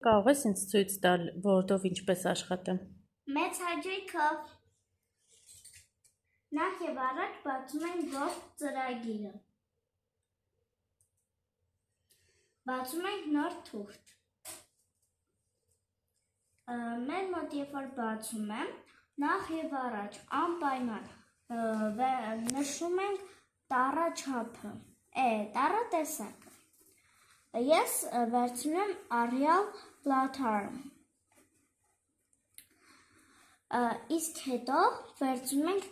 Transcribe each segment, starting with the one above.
Կարող ես ինձ ցույց տալ Word-ով ինչպես աշխատեմ։ Մեծ հաճույքով։ Նախ եւ առաջ բացում ենք Word ծրագիրը։ Բացում ենք նոր թուղթ։ Մեր մոտ երբ որ բացում եմ, նախ եւ առաջ անպայման նշում ենք տառաչափը, տառատեսակը։ Ես վերցնում եմ Arial Platter-ը։ Իսկ հետո վերցնում ենք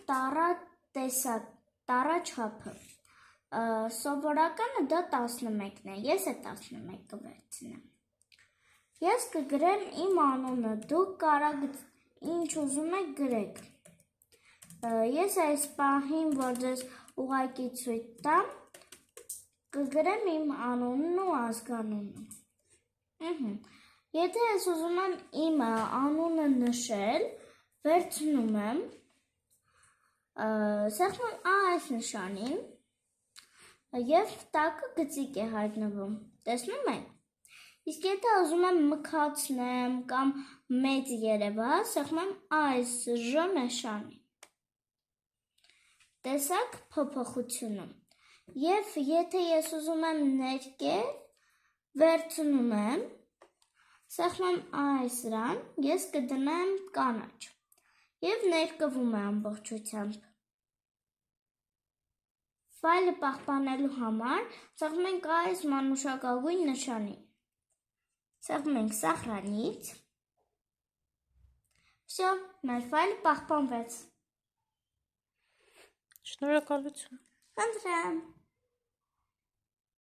տառաչափը։ Սովորականը դա 11-ն է, ես է 11 կվերցնեմ։ Ես կգրեմ իմ անունը, դուք կարող ինչ ուզում եք գրեք։ Ես այս պահին, որ ձեզ ուղղակի ցույց տամ, կգրեմ իմ անունն ու ազգանունը։ Եթե ես ուզում եմ իմ անունը նշել, վերցնում եմ, սեղմում այս նշանին և տակը գծիկ է հայտնվում, տեսնում եք։ Իսկ եթե ուզում եմ մքացնեմ կամ մեծ երևա, սեղմում եմ այս Ž նշանին։ Տեսակ փոփոխությունը։ Եվ եթե ես ուզում եմ ներկել, վերցնում եմ, սեղմում այս ռան, ես կդնեմ կանաչ և ներկվում է ամբողջությամբ։ Ֆայլը պահպանելու համար սեղմում ենք այս մանուշակագույն նշանին։ Սեղմում ենք սաղրանից։ Всё, մեր ֆայլը պահպանվեց։ Շնորհակալություն։ Խնդրեմ։